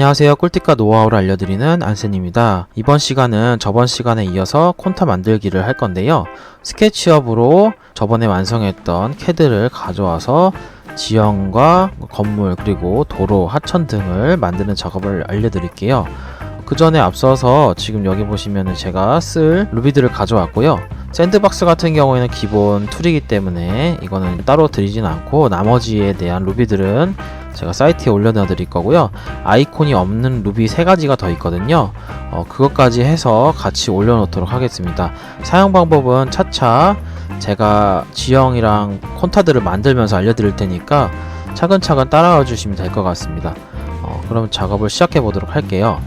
안녕하세요. 꿀팁과 노하우를 알려드리는 안센입니다. 이번 시간은 저번 시간에 이어서 콘타 만들기를 할 건데요. 스케치업으로 저번에 완성했던 CAD를 가져와서 지형과 건물 그리고 도로, 하천 등을 만드는 작업을 알려드릴게요. 그 전에 앞서서 지금 여기 보시면 제가 쓸 루비들을 가져왔고요. 샌드박스 같은 경우에는 기본 툴이기 때문에 이거는 따로 드리진 않고 나머지에 대한 루비들은 제가 사이트에 올려놔 드릴 거고요. 아이콘이 없는 루비 3가지가 더 있거든요. 그것까지 해서 같이 올려놓도록 하겠습니다. 사용 방법은 차차 제가 지형이랑 콘타들을 만들면서 알려드릴 테니까 차근차근 따라와 주시면 될 것 같습니다. 그럼 작업을 시작해 보도록 할게요.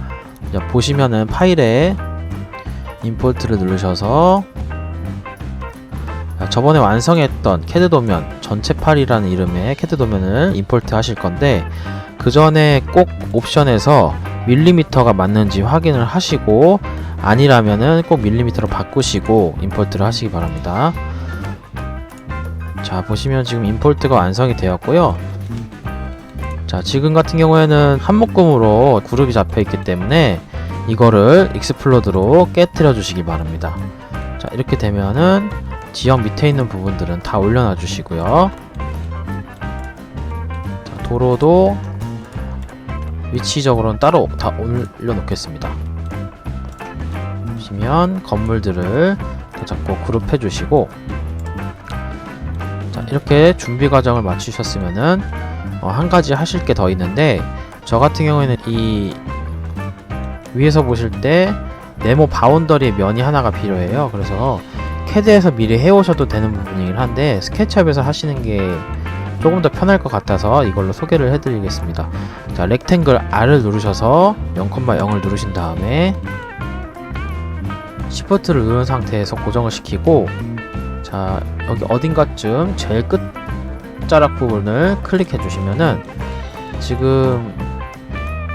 보시면은 파일에 임포트를 누르셔서 저번에 완성했던 CAD 도면 전체 파일이라는 이름의 CAD 도면을 임포트 하실 건데, 그 전에 꼭 옵션에서 밀리미터가 맞는지 확인을 하시고 아니라면은 꼭 밀리미터로 바꾸시고 임포트를 하시기 바랍니다. 자, 보시면 지금 임포트가 완성이 되었고요. 자, 지금 같은 경우에는 한 묶음으로 그룹이 잡혀 있기 때문에 이거를 익스플로드로 깨뜨려 주시기 바랍니다. 자, 이렇게 되면은 지형 밑에 있는 부분들은 다 올려놔 주시고요. 자, 도로도 위치적으로는 따로 다 올려놓겠습니다. 보시면 건물들을 다 잡고 그룹해 주시고, 자, 이렇게 준비 과정을 마치셨으면은 한 가지 하실 게 더 있는데, 저 같은 경우에는 이 위에서 보실 때 네모 바운더리의 면이 하나가 필요해요. 그래서 CAD에서 미리 해오셔도 되는 부분이긴 한데 스케치업에서 하시는 게 조금 더 편할 것 같아서 이걸로 소개를 해드리겠습니다. 자, 렉탱글 R을 누르셔서 0,0을 누르신 다음에 Shift를 누른 상태에서 고정을 시키고, 자, 여기 어딘가쯤 제일 끝자락 부분을 클릭해 주시면은 지금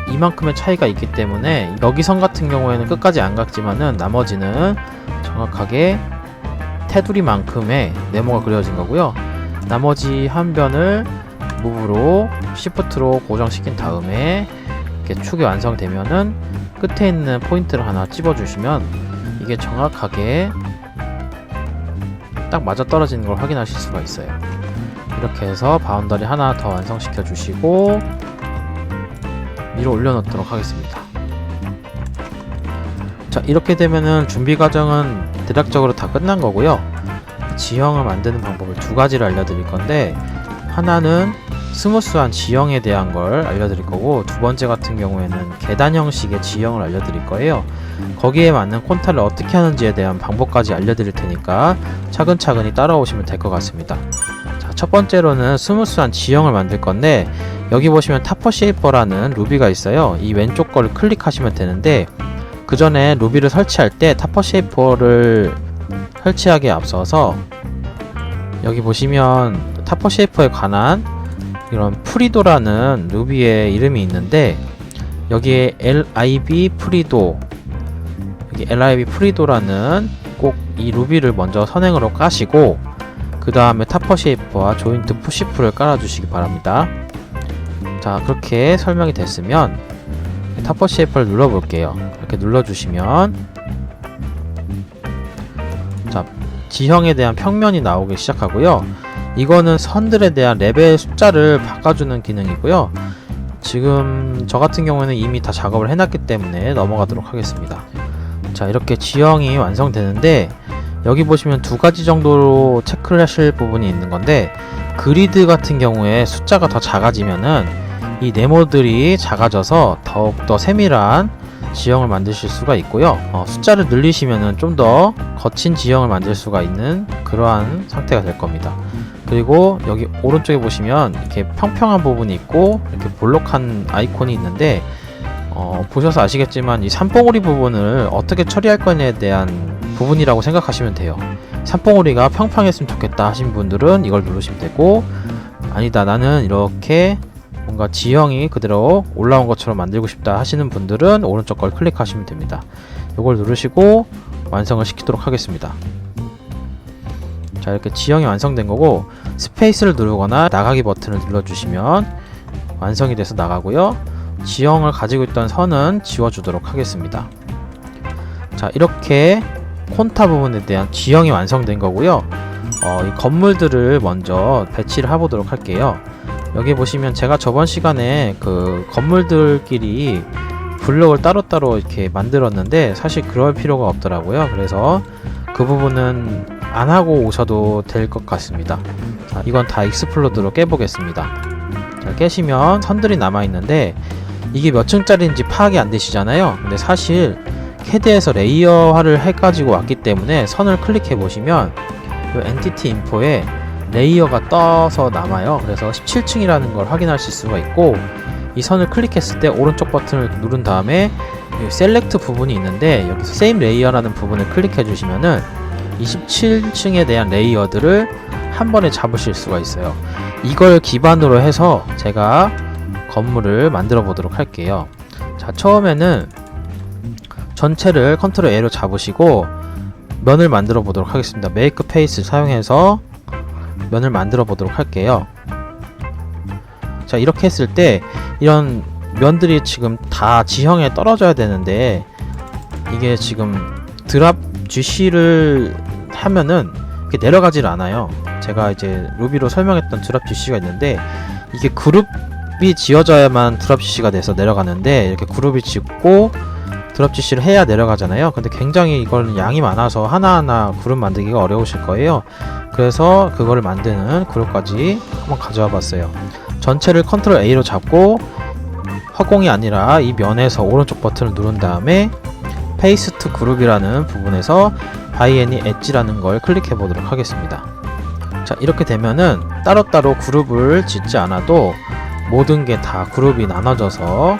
이만큼의 차이가 있기 때문에 여기 선 같은 경우에는 끝까지 안 갔지만은 나머지는 정확하게 테두리만큼의 네모가 그려진 거고요. 나머지 한 변을 무브로 Shift로 고정시킨 다음에 이렇게 축이 완성되면은 끝에 있는 포인트를 하나 찝어주시면 이게 정확하게 딱 맞아 떨어지는 걸 확인하실 수가 있어요. 이렇게 해서 바운더리 하나 더 완성시켜 주시고 위로 올려놓도록 하겠습니다. 자, 이렇게 되면은 준비 과정은 대략적으로 다 끝난 거고요. 지형을 만드는 방법을 2가지를 알려드릴 건데, 하나는 스무스한 지형에 대한 걸 알려드릴 거고, 두 번째 같은 경우에는 계단 형식의 지형을 알려드릴 거예요. 거기에 맞는 콘타를 어떻게 하는지에 대한 방법까지 알려드릴 테니까 차근차근히 따라오시면 될 것 같습니다. 자, 첫 번째로는 스무스한 지형을 만들 건데, 여기 보시면 타퍼 쉐이퍼라는 루비가 있어요. 이 왼쪽 거를 클릭하시면 되는데, 그 전에 루비를 설치할 때 타퍼 쉐이퍼를 설치하기에 앞서서 여기 보시면 타퍼 쉐이퍼에 관한 이런 프리도라는 루비의 이름이 있는데, 여기에 LIB 프리도, 여기 LIB 프리도라는 꼭 이 루비를 먼저 선행으로 까시고 그 다음에 타퍼 쉐이퍼와 조인트 푸시프를 깔아주시기 바랍니다. 자, 그렇게 설명이 됐으면 타퍼 쉐이퍼를 눌러볼게요. 이렇게 눌러주시면 자, 지형에 대한 평면이 나오기 시작하고요. 이거는 선들에 대한 레벨 숫자를 바꿔주는 기능이고요. 지금 저 같은 경우에는 이미 다 작업을 해놨기 때문에 넘어가도록 하겠습니다. 자, 이렇게 지형이 완성되는데 여기 보시면 2가지 정도로 체크를 하실 부분이 있는 건데, 그리드 같은 경우에 숫자가 더 작아지면은 이 네모들이 작아져서 더욱더 세밀한 지형을 만드실 수가 있고요. 숫자를 늘리시면은 좀 더 거친 지형을 만들 수가 있는 그러한 상태가 될 겁니다. 그리고 여기 오른쪽에 보시면 이렇게 평평한 부분이 있고 이렇게 볼록한 아이콘이 있는데, 보셔서 아시겠지만 이 산봉우리 부분을 어떻게 처리할 거냐에 대한 부분이라고 생각하시면 돼요. 산봉우리가 평평했으면 좋겠다 하신 분들은 이걸 누르시면 되고, 아니다, 나는 이렇게 뭔가 지형이 그대로 올라온 것처럼 만들고 싶다 하시는 분들은 오른쪽 걸 클릭하시면 됩니다. 이걸 누르시고 완성을 시키도록 하겠습니다. 자, 이렇게 지형이 완성된 거고, 스페이스를 누르거나 나가기 버튼을 눌러주시면 완성이 돼서 나가고요. 지형을 가지고 있던 선은 지워주도록 하겠습니다. 자, 이렇게 콘타 부분에 대한 지형이 완성된 거고요. 이 건물들을 먼저 배치를 해보도록 할게요. 여기 보시면 제가 저번 시간에 그 건물들끼리 블록을 따로따로 이렇게 만들었는데 사실 그럴 필요가 없더라고요. 그래서 그 부분은 안 하고 오셔도 될 것 같습니다. 자, 이건 다 익스플로드로 깨보겠습니다. 자, 깨시면 선들이 남아있는데 이게 몇 층짜리인지 파악이 안 되시잖아요. 근데 사실 캐드에서 레이어화를 해가지고 왔기 때문에 선을 클릭해 보시면 이 엔티티 인포에 레이어가 떠서 남아요. 그래서 17층이라는 걸 확인하실 수가 있고, 이 선을 클릭했을 때 오른쪽 버튼을 누른 다음에 셀렉트 부분이 있는데 여기서 Same Layer라는 부분을 클릭해 주시면은 27층에 대한 레이어들을 한 번에 잡으실 수가 있어요. 이걸 기반으로 해서 제가 건물을 만들어 보도록 할게요. 자, 처음에는 전체를 컨트롤 A로 잡으시고 면을 만들어 보도록 하겠습니다. 메이크 페이스 사용해서 면을 만들어 보도록 할게요. 자, 이렇게 했을 때 이런 면들이 지금 다 지형에 떨어져야 되는데 이게 지금 드랍 GC를 하면은 이렇게 내려가질 않아요. 제가 이제 루비로 설명했던 드랍 GC가 있는데 이게 그룹이 지어져야만 드랍 GC가 돼서 내려가는데 이렇게 그룹이 짓고 드랍 GC를 해야 내려가잖아요. 근데 굉장히 이건 양이 많아서 하나하나 그룹 만들기가 어려우실 거예요. 그래서 그거를 만드는 그룹까지 한번 가져와 봤어요. 전체를 컨트롤 A로 잡고 허공이 아니라 이 면에서 오른쪽 버튼을 누른 다음에 페이스트 그룹이라는 부분에서 by any 엣지라는 걸 클릭해 보도록 하겠습니다. 자, 이렇게 되면은 따로따로 그룹을 짓지 않아도 모든 게 다 그룹이 나눠져서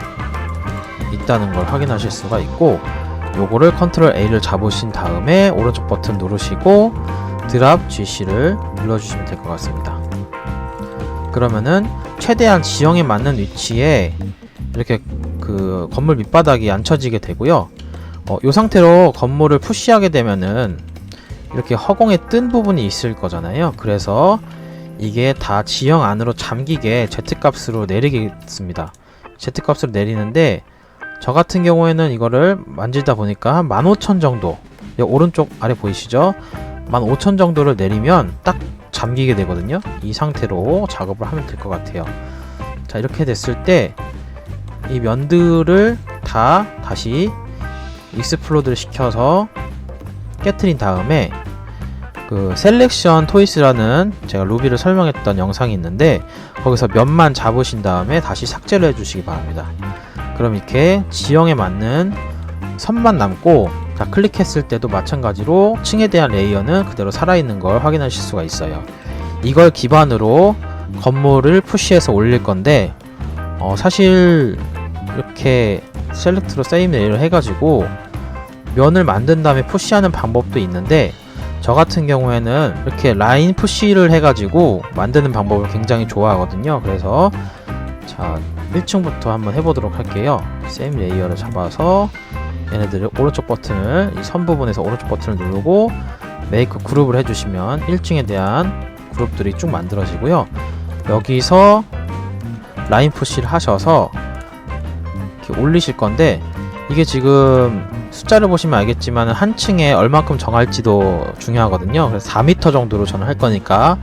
있다는 걸 확인하실 수가 있고, 요거를 컨트롤 A를 잡으신 다음에 오른쪽 버튼 누르시고 드랍 GC를 눌러주시면 될 것 같습니다. 그러면은 최대한 지형에 맞는 위치에 이렇게 그 건물 밑바닥이 앉혀지게 되고요. 이 상태로 건물을 푸시하게 되면은 이렇게 허공에 뜬 부분이 있을 거잖아요. 그래서 이게 다 지형 안으로 잠기게 Z값으로 내리겠습니다. Z값으로 내리는데 저 같은 경우에는 이거를 만지다 보니까 한 15,000 정도, 오른쪽 아래 보이시죠? 15,000 정도를 내리면 딱 잠기게 되거든요. 이 상태로 작업을 하면 될 것 같아요. 자, 이렇게 됐을 때 이 면들을 다 다시 익스플로드를 시켜서 깨트린 다음에 그 셀렉션 토이스라는 제가 루비를 설명했던 영상이 있는데 거기서 면만 잡으신 다음에 다시 삭제를 해주시기 바랍니다. 그럼 이렇게 지형에 맞는 선만 남고, 다 클릭했을 때도 마찬가지로 층에 대한 레이어는 그대로 살아있는 걸 확인하실 수가 있어요. 이걸 기반으로 건물을 푸시해서 올릴 건데 사실 이렇게 셀렉트로 세임 레이어를 해가지고 면을 만든 다음에 푸시하는 방법도 있는데 저 같은 경우에는 이렇게 라인 푸시를 해가지고 만드는 방법을 굉장히 좋아하거든요. 그래서 자, 1층부터 한번 해보도록 할게요. 세임 레이어를 잡아서 얘네들을 오른쪽 버튼을, 이 선 부분에서 오른쪽 버튼을 누르고 메이크 그룹을 해주시면 1층에 대한 그룹들이 쭉 만들어지고요. 여기서 라인 푸시를 하셔서 이렇게 올리실 건데 이게 지금 숫자를 보시면 알겠지만 한 층에 얼마큼 정할지도 중요하거든요. 그래서 4m 정도로 저는 할 거니까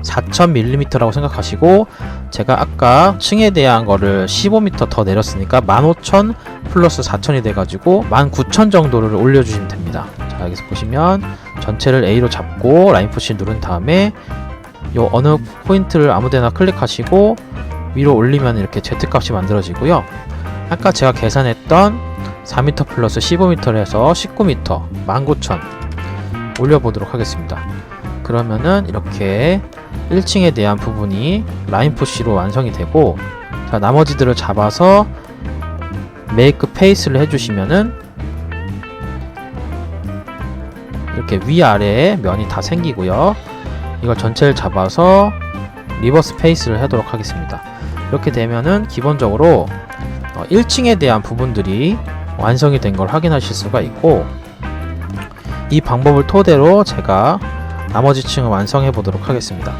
4000mm라고 생각하시고, 제가 아까 층에 대한 거를 15m 더 내렸으니까 15,000 플러스 4,000이 돼가지고 19,000 정도를 올려주시면 됩니다. 자, 여기서 보시면 전체를 A로 잡고 라인 푸시 누른 다음에 요 어느 포인트를 아무데나 클릭하시고 위로 올리면 이렇게 Z값이 만들어지고요. 아까 제가 계산했던 4m 플러스 15m를 해서 19m, 19,000 올려보도록 하겠습니다. 그러면은 이렇게 1층에 대한 부분이 라인 푸시로 완성이 되고, 자, 나머지들을 잡아서 메이크 페이스를 해주시면은 이렇게 위아래에 면이 다 생기고요. 이걸 전체를 잡아서 리버스 페이스를 하도록 하겠습니다. 이렇게 되면은 기본적으로 1층에 대한 부분들이 완성이 된 걸 확인하실 수가 있고, 이 방법을 토대로 제가 나머지 층을 완성해 보도록 하겠습니다.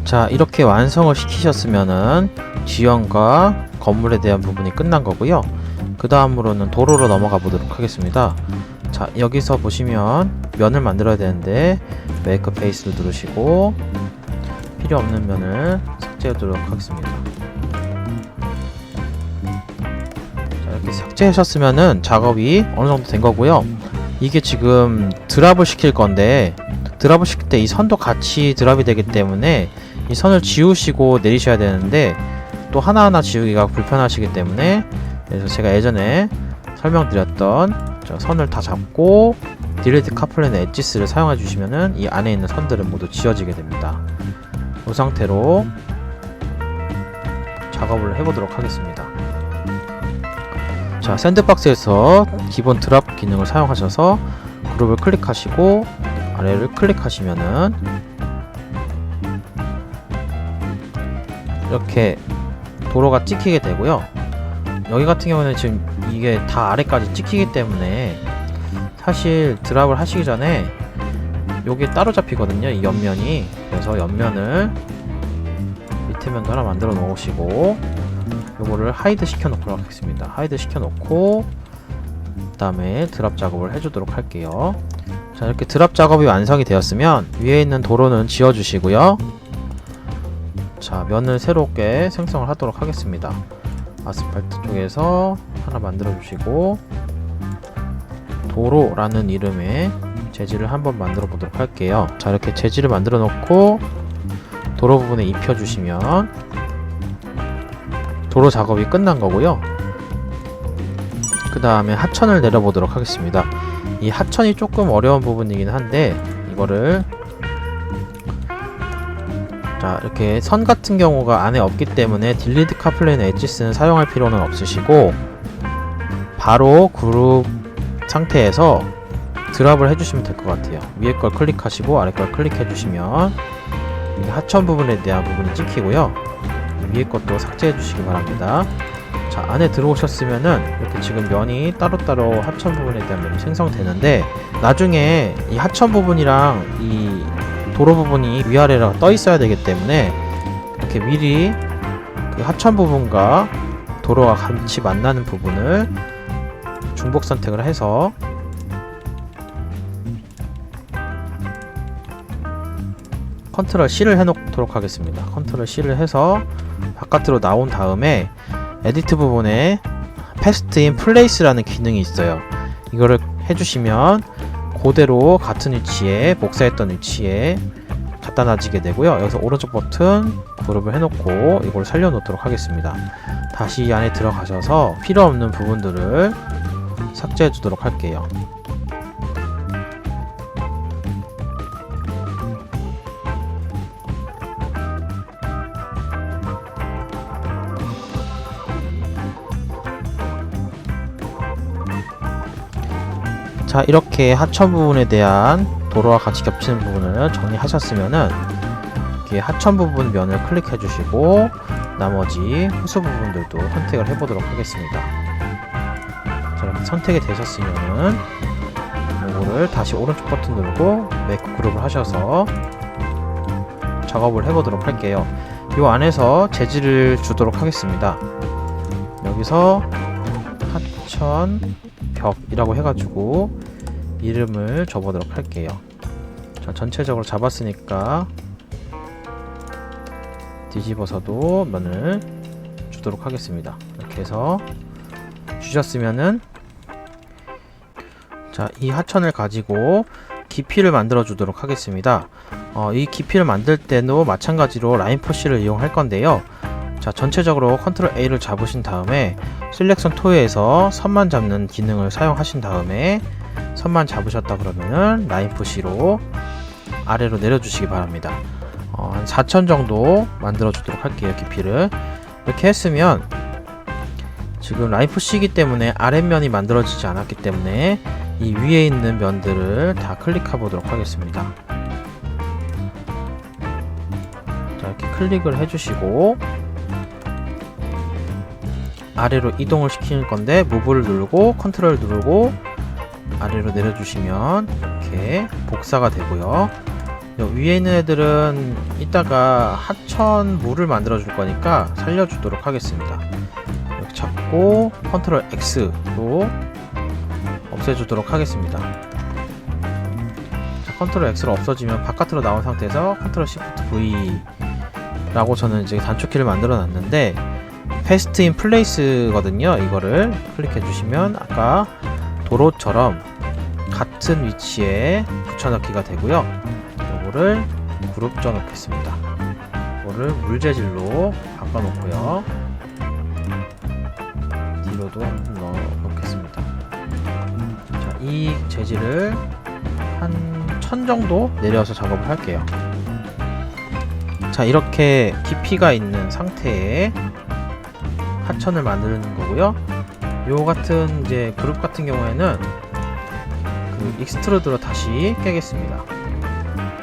자, 이렇게 완성을 시키셨으면은 지형과 건물에 대한 부분이 끝난 거고요. 그 다음으로는 도로로 넘어가 보도록 하겠습니다. 자, 여기서 보시면 면을 만들어야 되는데 메이크 페이스를 누르시고 필요 없는 면을 삭제하도록 하겠습니다. 자, 이렇게 삭제하셨으면은 작업이 어느 정도 된 거고요. 이게 지금 드랍을 시킬 건데 드랍을 시킬 때 이 선도 같이 드랍이 되기 때문에 이 선을 지우시고 내리셔야 되는데 또 하나하나 지우기가 불편하시기 때문에, 그래서 제가 예전에 설명드렸던 저 선을 다 잡고 딜리트 카플랜 엣지스를 사용해 주시면은 이 안에 있는 선들은 모두 지워지게 됩니다. 이 상태로 작업을 해보도록 하겠습니다. 자, 샌드박스에서 기본 드랍 기능을 사용하셔서 그룹을 클릭하시고 아래를 클릭하시면은 이렇게 도로가 찍히게 되고요. 여기 같은 경우는 지금 이게 다 아래까지 찍히기 때문에 사실 드랍을 하시기 전에 요게 따로 잡히거든요, 이 옆면이. 그래서 옆면을 밑에 면도 하나 만들어 놓으시고 요거를 하이드 시켜 놓도록 하겠습니다. 하이드 시켜 놓고 그 다음에 드랍 작업을 해주도록 할게요. 자, 이렇게 드랍 작업이 완성이 되었으면 위에 있는 도로는 지워 주시고요. 자, 면을 새롭게 생성을 하도록 하겠습니다. 아스팔트 쪽에서 하나 만들어 주시고 도로라는 이름의 재질을 한번 만들어 보도록 할게요. 자, 이렇게 재질을 만들어 놓고 도로 부분에 입혀 주시면 도로 작업이 끝난 거고요. 그 다음에 하천을 내려 보도록 하겠습니다. 이 하천이 조금 어려운 부분이긴 한데 이거를, 자, 이렇게 선 같은 경우가 안에 없기 때문에 딜리트 카플랜 엣지스는 사용할 필요는 없으시고 바로 그룹 상태에서 드랍을 해주시면 될 것 같아요. 위에 걸 클릭하시고 아래 걸 클릭해 주시면 하천 부분에 대한 부분이 찍히고요. 위에 것도 삭제해 주시기 바랍니다. 자, 안에 들어오셨으면은 이렇게 지금 면이 따로따로 하천 부분에 대한 면이 생성되는데 나중에 이 하천 부분이랑 이 도로 부분이 위아래로 떠 있어야 되기 때문에 이렇게 미리 그 하천 부분과 도로가 같이 만나는 부분을 중복 선택을 해서 컨트롤 C를 해놓도록 하겠습니다. 컨트롤 C를 해서 바깥으로 나온 다음에 에디트 부분에 패스트 인 플레이스라는 기능이 있어요. 이거를 해주시면 그대로 같은 위치에 복사했던 위치에 갖다 놔지게 되고요. 여기서 오른쪽 버튼 그룹을 해놓고 이걸 살려놓도록 하겠습니다. 다시 이 안에 들어가셔서 필요 없는 부분들을 삭제해 주도록 할게요. 자, 이렇게 하천 부분에 대한 도로와 같이 겹치는 부분을 정리하셨으면은 이렇게 하천 부분 면을 클릭해 주시고 나머지 호수 부분들도 선택을 해 보도록 하겠습니다. 자, 이렇게 선택이 되셨으면은 이거를 다시 오른쪽 버튼 누르고 메이크 그룹을 하셔서 작업을 해 보도록 할게요. 이 안에서 재질을 주도록 하겠습니다. 여기서 하천 벽이라고 해가지고 이름을 줘보도록 할게요. 자, 전체적으로 잡았으니까 뒤집어서도 면을 주도록 하겠습니다. 이렇게 해서 주셨으면은, 자, 이 하천을 가지고 깊이를 만들어 주도록 하겠습니다. 이 깊이를 만들 때도 마찬가지로 라인 푸시를 이용할 건데요. 자, 전체적으로 컨트롤 A를 잡으신 다음에 셀렉션 툴에서 선만 잡는 기능을 사용하신 다음에 선만 잡으셨다 그러면은 라인 푸시로 아래로 내려주시기 바랍니다. 한 4천 정도 만들어 주도록 할게요. 깊이를 이렇게 했으면 지금 라인 푸시이기 때문에 아랫면이 만들어지지 않았기 때문에 이 위에 있는 면들을 다 클릭해 보도록 하겠습니다. 자, 이렇게 클릭을 해주시고 아래로 이동을 시키는 건데 무브를 누르고 컨트롤 누르고 아래로 내려주시면 이렇게 복사가 되고요. 위에 있는 애들은 이따가 하천 물을 만들어 줄 거니까 살려주도록 하겠습니다. 이렇게 잡고 컨트롤 X로 없애주도록 하겠습니다. 자, 컨트롤 X로 없어지면 바깥으로 나온 상태에서 컨트롤 Shift V 라고 저는 이제 단축키를 만들어 놨는데 패스트 인 플레이스거든요. 이거를 클릭해 주시면 아까 도로처럼 같은 위치에 붙여넣기가 되고요. 이거를 그룹져 놓겠습니다. 이거를 물재질로 바꿔놓고요. 뒤로도 넣어 놓겠습니다. 자, 이 재질을 한 1000 정도 내려서 작업을 할게요. 자, 이렇게 깊이가 있는 상태에 하천을 만드는 거고요. 요 같은 이제 그룹 같은 경우에는 그 익스트루드로 다시 깨겠습니다.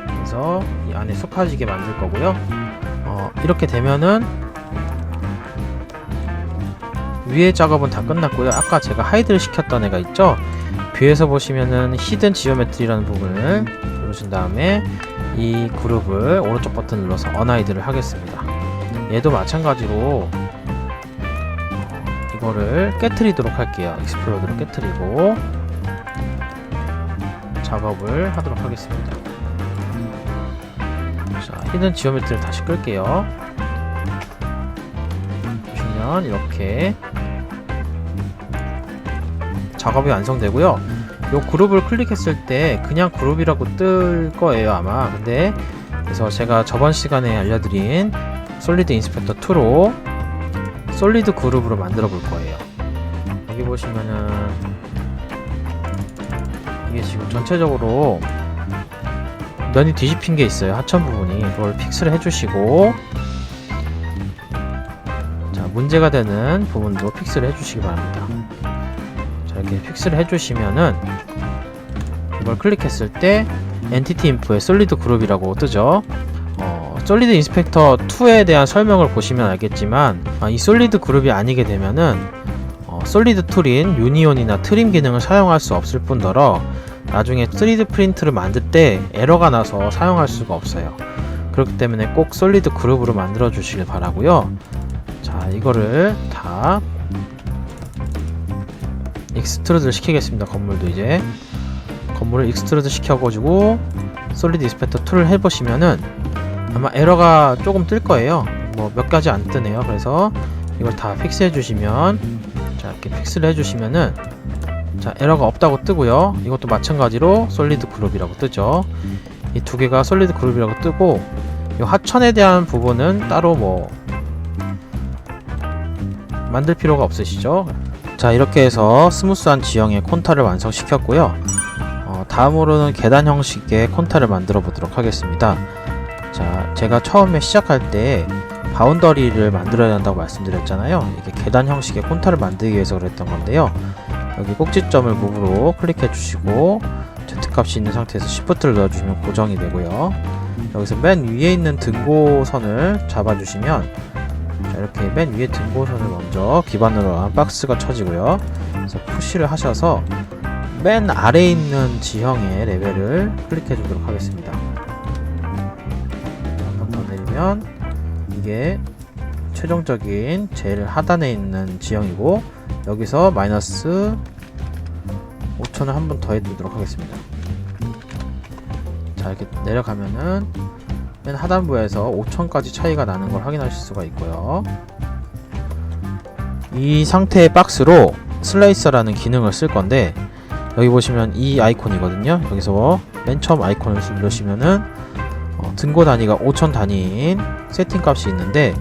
그래서 이 안에 쏙파지게 만들 거고요. 이렇게 되면은 위에 작업은 다 끝났고요. 아까 제가 하이드를 시켰던 애가 있죠? 뷰에서 보시면은 히든 지오메트리라는 부분을 누르신 다음에 이 그룹을 오른쪽 버튼 눌러서 언하이드를 하겠습니다. 얘도 마찬가지로 이거를 깨트리도록 할게요. 익스플로드로 깨트리고 작업을 하도록 하겠습니다. 자, 히든 지오메트리를 다시 끌게요. 보시면 이렇게 작업이 완성되고요. 요 그룹을 클릭했을 때 그냥 그룹이라고 뜰 거예요, 아마. 근데 그래서 제가 저번 시간에 알려드린 솔리드 인스펙터 2로 솔리드 그룹으로 만들어 볼 거예요. 여기 보시면은 이게 지금 전체적으로 면이 뒤집힌 게 있어요. 하천 부분이. 그걸 픽스를 해주시고, 자, 문제가 되는 부분도 픽스를 해주시기 바랍니다. 자, 이렇게 픽스를 해주시면은 이걸 클릭했을 때 엔티티 인포에 솔리드 그룹이라고 뜨죠. 솔리드 인스펙터 2에 대한 설명을 보시면 알겠지만 이 솔리드 그룹이 아니게 되면은 솔리드 툴인 유니온이나 트림 기능을 사용할 수 없을 뿐더러 나중에 3D 프린트를 만들 때 에러가 나서 사용할 수가 없어요. 그렇기 때문에 꼭 솔리드 그룹으로 만들어 주시길 바라고요. 자, 이거를 다 익스트루드를 시키겠습니다. 건물도 이제 건물을 익스트루드 시켜가지고 솔리드 인스펙터 2를 해보시면은 아마 에러가 조금 뜰 거예요. 뭐 몇 가지 안 뜨네요. 그래서 이걸 다 픽스해 주시면, 자, 이렇게 픽스를 해주시면은, 자, 에러가 없다고 뜨고요. 이것도 마찬가지로 솔리드 그룹이라고 뜨죠. 이 두 개가 솔리드 그룹이라고 뜨고, 이 하천에 대한 부분은 따로 뭐 만들 필요가 없으시죠. 자, 이렇게 해서 스무스한 지형의 콘타를 완성시켰고요. 다음으로는 계단 형식의 콘타를 만들어 보도록 하겠습니다. 자, 제가 처음에 시작할 때 바운더리를 만들어야 한다고 말씀드렸잖아요. 이게 계단 형식의 콘타를 만들기 위해서 그랬던 건데요. 여기 꼭지점을 무브로 클릭해 주시고 Z값이 있는 상태에서 Shift를 넣어주시면 고정이 되고요. 여기서 맨 위에 있는 등고선을 잡아주시면, 자, 이렇게 맨 위에 등고선을 먼저 기반으로 한 박스가 쳐지고요. 그래서 푸시를 하셔서 맨 아래에 있는 지형의 레벨을 클릭해 주도록 하겠습니다. 한 번 더 내리면 이게 최종적인 제일 하단에 있는 지형이고, 여기서 마이너스 5000을 한 번 더 해두도록 하겠습니다. 자, 이렇게 내려가면은 맨 하단부에서 5000까지 차이가 나는 걸 확인하실 수가 있고요. 이 상태의 박스로 슬라이서라는 기능을 쓸 건데, 여기 보시면 이 아이콘이거든요. 여기서 맨 처음 아이콘을 누르시면은 등고 단위가 5000 단위인 세팅 값이 있는데,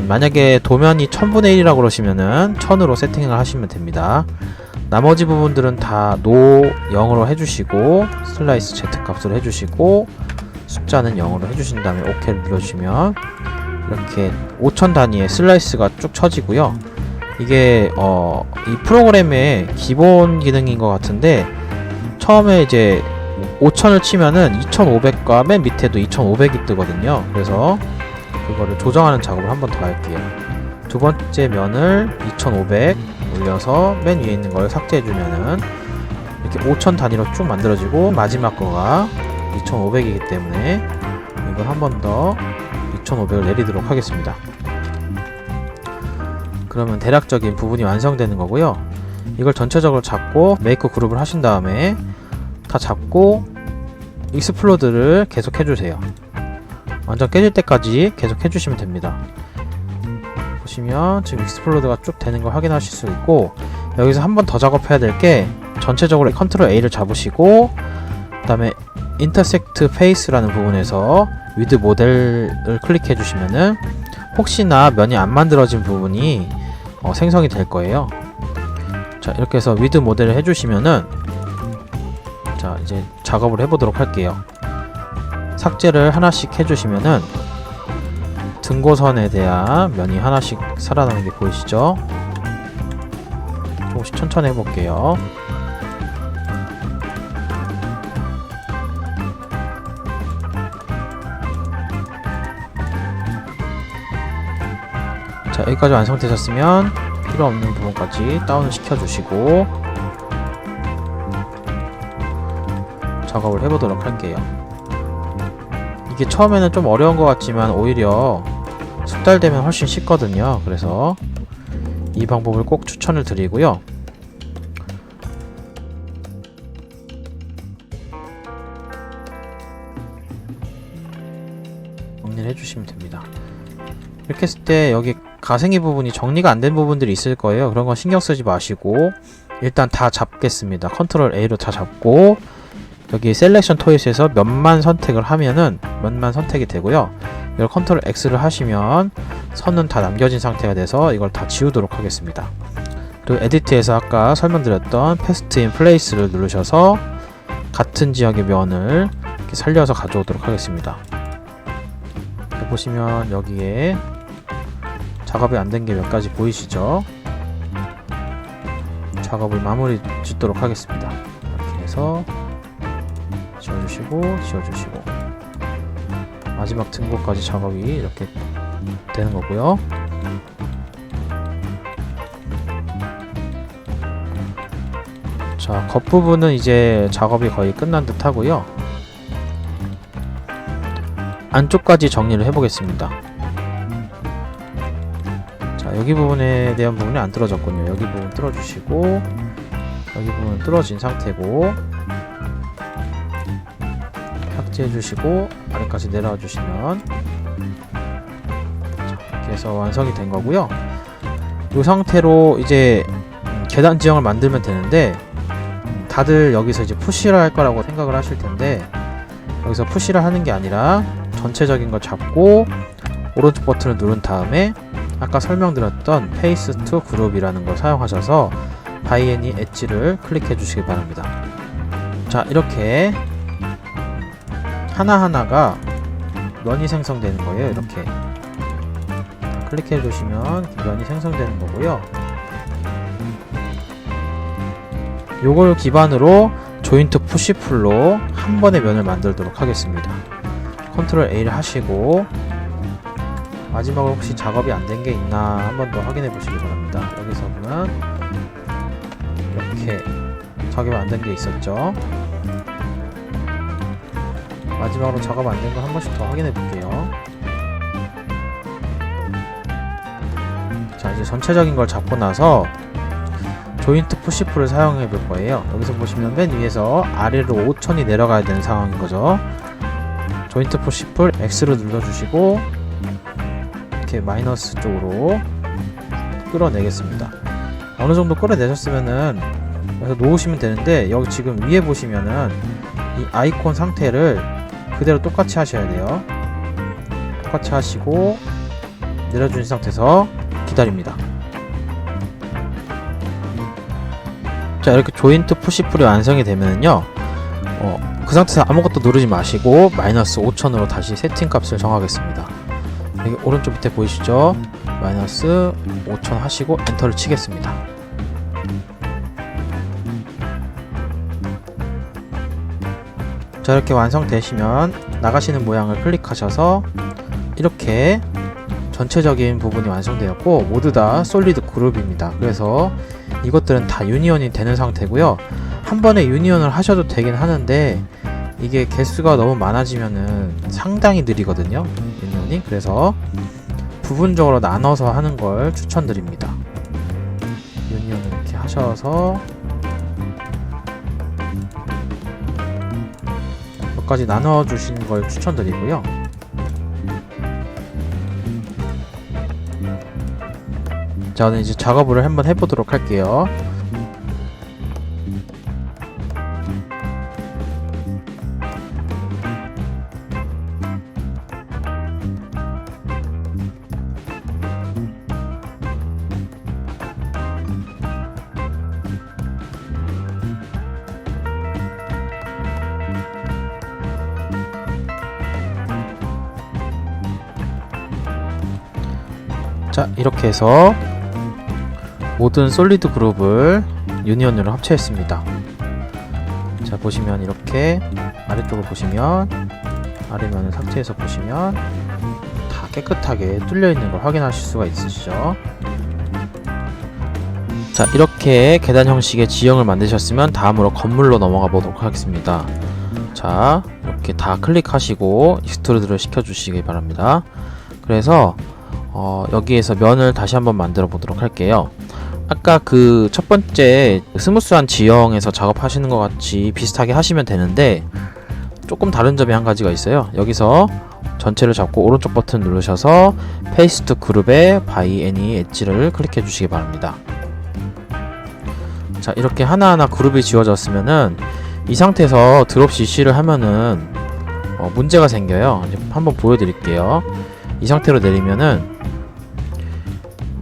만약에 도면이 1000분의 1이라고 그러시면은 1000으로 세팅을 하시면 됩니다. 나머지 부분들은 다 노 0으로 해주시고, 슬라이스 Z 값으로 해주시고, 숫자는 0으로 해주신 다음에 OK를 눌러주시면 이렇게 5000 단위의 슬라이스가 쭉 쳐지고요. 이게 이 프로그램의 기본 기능인 것 같은데, 처음에 이제 5000을 치면은 2500과 맨 밑에도 2500이 뜨거든요. 그래서 그거를 조정하는 작업을 한 번 더 할게요. 두 번째 면을 2500 올려서 맨 위에 있는 걸 삭제해주면은 이렇게 5000 단위로 쭉 만들어지고, 마지막 거가 2500이기 때문에 이걸 한 번 더 2500을 내리도록 하겠습니다. 그러면 대략적인 부분이 완성되는 거고요. 이걸 전체적으로 잡고 메이크 그룹을 하신 다음에 다 잡고 익스플로드를 계속 해주세요. 완전 깨질 때까지 계속 해주시면 됩니다. 보시면 지금 익스플로드가 쭉 되는 걸 확인하실 수 있고, 여기서 한 번 더 작업해야 될 게 전체적으로 컨트롤 A를 잡으시고 그 다음에 인터섹트 페이스라는 부분에서 위드 모델을 클릭해 주시면은 혹시나 면이 안 만들어진 부분이 생성이 될 거예요. 자, 이렇게 해서 위드 모델을 해주시면은, 자, 이제 작업을 해보도록 할게요. 삭제를 하나씩 해주시면은 등고선에 대한 면이 하나씩 살아나는 게 보이시죠? 조금씩 천천히 해볼게요. 자, 여기까지 완성되셨으면 필요 없는 부분까지 다운을 시켜주시고 작업을 해보도록 할게요. 이게 처음에는 좀 어려운 것 같지만 오히려 숙달되면 훨씬 쉽거든요. 그래서 이 방법을 꼭 추천을 드리고요. 정리를 해주시면 됩니다. 이렇게 했을 때 여기 가생이 부분이 정리가 안 된 부분들이 있을 거예요. 그런 건 신경 쓰지 마시고 일단 다 잡겠습니다. 컨트롤 A로 다 잡고 여기 셀렉션 토이스에서 면만 선택을 하면은 면만 선택이 되고요. 이걸 컨트롤 X를 하시면 선은 다 남겨진 상태가 돼서 이걸 다 지우도록 하겠습니다. 그리고 에디트에서 아까 설명드렸던 패스트 인 플레이스를 누르셔서 같은 지역의 면을 이렇게 살려서 가져오도록 하겠습니다. 보시면 여기에 작업이 안 된 게 몇 가지 보이시죠? 작업을 마무리 짓도록 하겠습니다. 이렇게 해서 지워주시고 지워주시고 마지막 등고까지 작업이 이렇게 되는 거고요. 자, 겉부분은 이제 작업이 거의 끝난 듯 하고요. 안쪽까지 정리를 해보겠습니다. 자, 여기 부분에 대한 부분이 안 뚫어졌군요. 여기 부분 뚫어주시고 여기 부분은 뚫어진 상태고 삭제해주시고 아래까지 내려와 주시면 이렇게 해서 완성이 된 거고요. 이 상태로 이제 계단 지형을 만들면 되는데 다들 여기서 이제 푸시를 할 거라고 생각을 하실 텐데 여기서 푸시를 하는 게 아니라 전체적인 걸 잡고 오른쪽 버튼을 누른 다음에 아까 설명드렸던 페이스 투 그룹이라는 걸 사용하셔서 바이 애니 엣지를 클릭해 주시기 바랍니다. 자, 이렇게 하나하나가 면이 생성되는 거예요. 이렇게 클릭해 주시면 면이 생성되는 거고요. 요걸 기반으로 조인트 푸시풀로 한 번에 면을 만들도록 하겠습니다. 컨트롤 A를 하시고 마지막으로 혹시 작업이 안 된 게 있나 한 번 더 확인해 보시기 바랍니다. 여기서 보면 이렇게 작업이 안 된 게 있었죠. 마지막으로 작업 안 된 거 한 번씩 더 확인해 볼게요. 자, 이제 전체적인 걸 잡고 나서 조인트 푸시풀을 사용해 볼 거예요. 여기서 보시면 맨 위에서 아래로 5000이 내려가야 되는 상황인 거죠. 조인트 푸시풀 X를 눌러주시고 이렇게 마이너스 쪽으로 끌어내겠습니다. 어느 정도 끌어내셨으면은 여기서 놓으시면 되는데 여기 지금 위에 보시면은 이 아이콘 상태를 그대로 똑같이 하셔야 돼요. 똑같이 하시고 내려주신 상태에서 기다립니다. 자, 이렇게 조인트 푸시풀이 완성이 되면은요 그 상태에서 아무것도 누르지 마시고 마이너스 5000으로 다시 세팅 값을 정하겠습니다. 여기 오른쪽 밑에 보이시죠? 마이너스 5000 하시고 엔터를 치겠습니다. 자, 이렇게 완성되시면 나가시는 모양을 클릭하셔서 이렇게 전체적인 부분이 완성되었고 모두 다 솔리드 그룹입니다. 그래서 이것들은 다 유니온이 되는 상태고요. 한 번에 유니온을 하셔도 되긴 하는데 이게 개수가 너무 많아지면은 상당히 느리거든요, 유니온이. 그래서 부분적으로 나눠서 하는 걸 추천드립니다. 유니온을 이렇게 하셔서 몇 가지 나눠 주시는 걸 추천드리고요. 저는 이제 작업을 한번 해보도록 할게요. 자, 이렇게 해서 모든 솔리드 그룹을 유니온으로 합체했습니다. 자, 보시면 이렇게 아래쪽을 보시면 아래면을 삭제해서 보시면 다 깨끗하게 뚫려 있는 걸 확인하실 수가 있으시죠. 자, 이렇게 계단 형식의 지형을 만드셨으면 다음으로 건물로 넘어가 보도록 하겠습니다. 자, 이렇게 다 클릭하시고 익스트루드를 시켜주시기 바랍니다. 그래서 여기에서 면을 다시 한번 만들어 보도록 할게요. 아까 그 첫 번째 스무스한 지형에서 작업하시는 것 같이 비슷하게 하시면 되는데 조금 다른 점이 한 가지가 있어요. 여기서 전체를 잡고 오른쪽 버튼 누르셔서 페이스트 그룹의 바이 애니 엣지를 클릭해 주시기 바랍니다. 자, 이렇게 하나하나 그룹이 지워졌으면은 이 상태에서 드롭 CC를 하면은 문제가 생겨요. 한번 보여드릴게요. 이 상태로 내리면은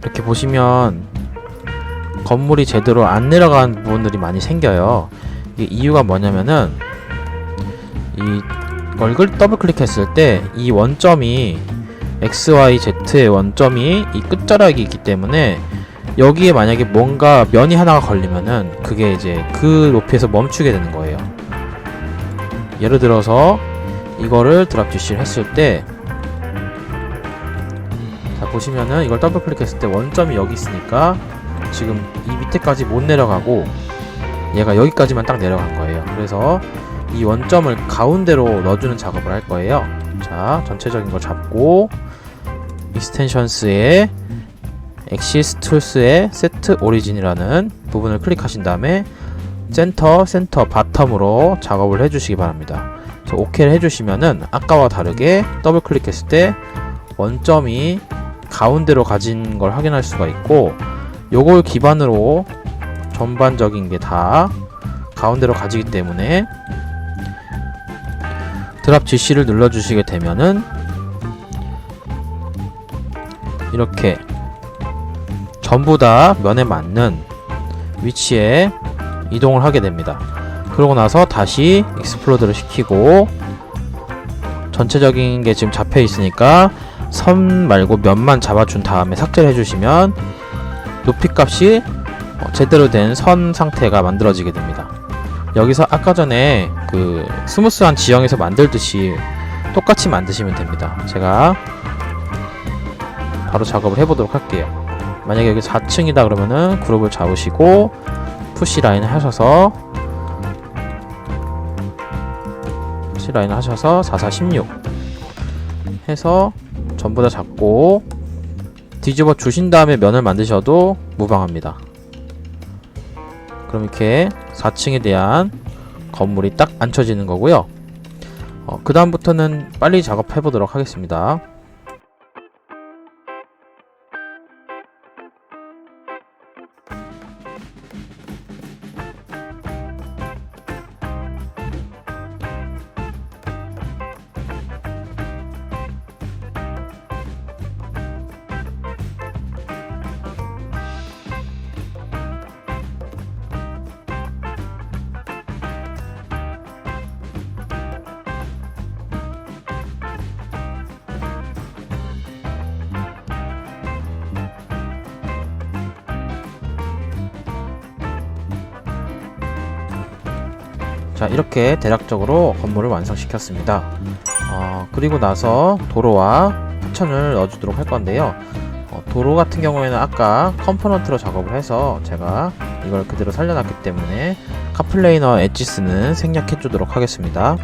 이렇게 보시면 건물이 제대로 안 내려가는 부분들이 많이 생겨요. 이게 이유가 뭐냐면은 이걸 더블 클릭했을 때 이 원점이 XYZ의 원점이 이 끝자락이 있기 때문에 여기에 만약에 뭔가 면이 하나가 걸리면은 그게 이제 그 높이에서 멈추게 되는 거예요. 예를 들어서 이거를 드랍 GC를 했을 때 자, 보시면은 이걸 더블 클릭했을 때 원점이 여기 있으니까 지금 이 밑에까지 못 내려가고 얘가 여기까지만 딱 내려간 거예요. 그래서 이 원점을 가운데로 넣어주는 작업을 할 거예요. 자, 전체적인 걸 잡고 익스텐션스의 엑시스 툴스의 세트 오리진이라는 부분을 클릭하신 다음에 센터 바텀으로 작업을 해주시기 바랍니다. 그래서 OK를 해주시면은 아까와 다르게 더블 클릭했을 때 원점이 가운데로 가진 걸 확인할 수가 있고 요걸 기반으로 전반적인 게 다 가운데로 가지기 때문에 드랍 GC를 눌러주시게 되면은 이렇게 전부 다 면에 맞는 위치에 이동을 하게 됩니다. 그러고 나서 다시 익스플로드를 시키고 전체적인 게 지금 잡혀 있으니까 선 말고 면만 잡아준 다음에 삭제를 해주시면 높이 값이 제대로 된 선 상태가 만들어지게 됩니다. 여기서 아까 전에 그 스무스한 지형에서 만들듯이 똑같이 만드시면 됩니다. 제가 바로 작업을 해보도록 할게요. 만약에 여기 4층이다 그러면은 그룹을 잡으시고 푸시 라인을 하셔서 4416 해서 전부 다 잡고 뒤집어 주신 다음에 면을 만드셔도 무방합니다. 그럼 이렇게 4층에 대한 건물이 딱 앉혀지는 거고요. 그 다음부터는 빨리 작업해 보도록 하겠습니다. 자, 이렇게 대략적으로 건물을 완성시켰습니다. 그리고 나서 도로와 하천을 넣어주도록 할 건데요. 도로 같은 경우에는 아까 컴포넌트로 작업을 해서 제가 이걸 그대로 살려놨기 때문에 카플레이너 엣지스는 생략해 주도록 하겠습니다.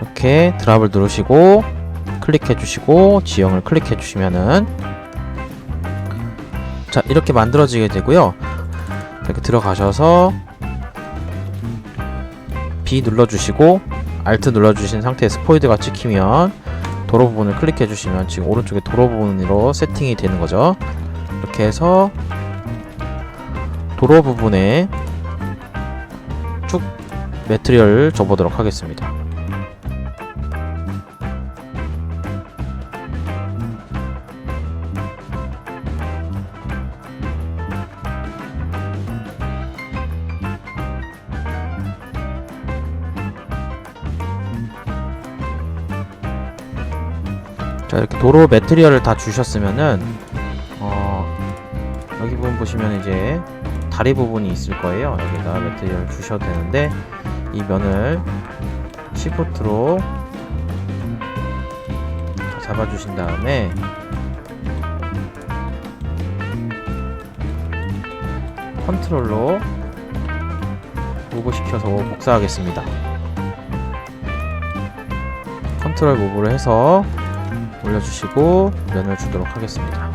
이렇게 드랍을 누르시고 클릭해 주시고 지형을 클릭해 주시면은 자, 이렇게 만들어지게 되고요. 이렇게 들어가셔서 B 눌러주시고 Alt 눌러주신 상태에서 스포이드가 찍히면 도로 부분을 클릭해 주시면 지금 오른쪽에 도로 부분으로 세팅이 되는 거죠. 이렇게 해서 도로 부분에 쭉 매트리얼을 줘보도록 하겠습니다. 자, 이렇게 도로 매트리얼을 다 주셨으면은 여기 부분 보시면 이제 다리 부분이 있을 거예요. 여기다 매트리얼을 주셔도 되는데 이 면을 시프트로 잡아주신 다음에 컨트롤로 무브 시켜서 복사하겠습니다. 컨트롤 무브를 해서 올려주시고 면을 주도록 하겠습니다.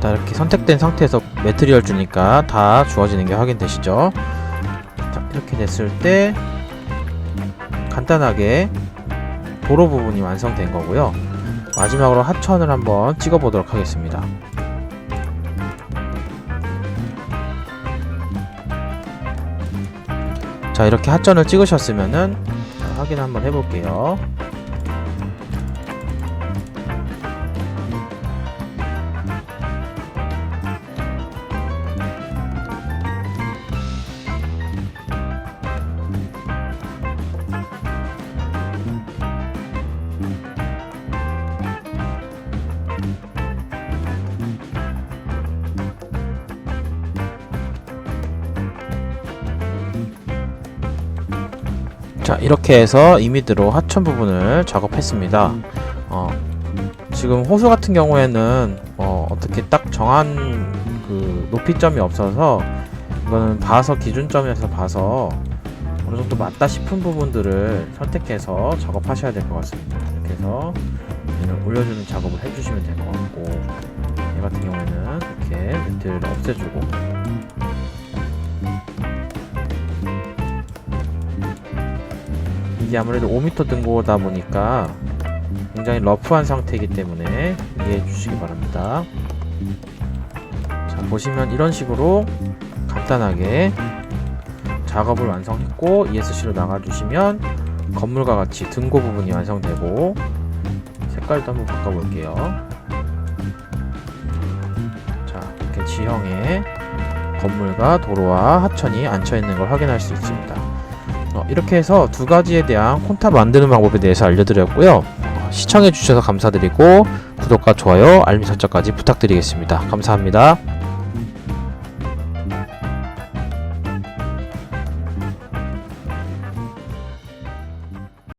자, 이렇게 선택된 상태에서 매트리얼 주니까 다 주어지는 게 확인되시죠? 자, 이렇게 됐을 때 간단하게 도로 부분이 완성된 거고요. 마지막으로 하천을 한번 찍어 보도록 하겠습니다. 자, 이렇게 하천을 찍으셨으면은 확인 한번 해볼게요. 자, 이렇게 해서 이미드로 하천 부분을 작업했습니다. 지금 호수 같은 경우에는 어떻게 딱 정한 그 높이점이 없어서 이거는 봐서 기준점에서 봐서 어느 정도 맞다 싶은 부분들을 선택해서 작업하셔야 될 것 같습니다. 이렇게 해서 얘를 올려주는 작업을 해주시면 될 것 같고, 얘 같은 경우에는 이렇게 매트를 없애주고, 이게 아무래도 5m 등고다 보니까 굉장히 러프한 상태이기 때문에 이해해 주시기 바랍니다. 자, 보시면 이런 식으로 간단하게 작업을 완성했고 ESC로 나가주시면 건물과 같이 등고 부분이 완성되고, 색깔도 한번 바꿔볼게요. 자, 이렇게 지형에 건물과 도로와 하천이 앉혀있는 걸 확인할 수 있습니다. 이렇게 해서 두 가지에 대한 콘탑 만드는 방법에 대해서 알려드렸고요. 시청해주셔서 감사드리고 구독과 좋아요, 알림 설정까지 부탁드리겠습니다. 감사합니다.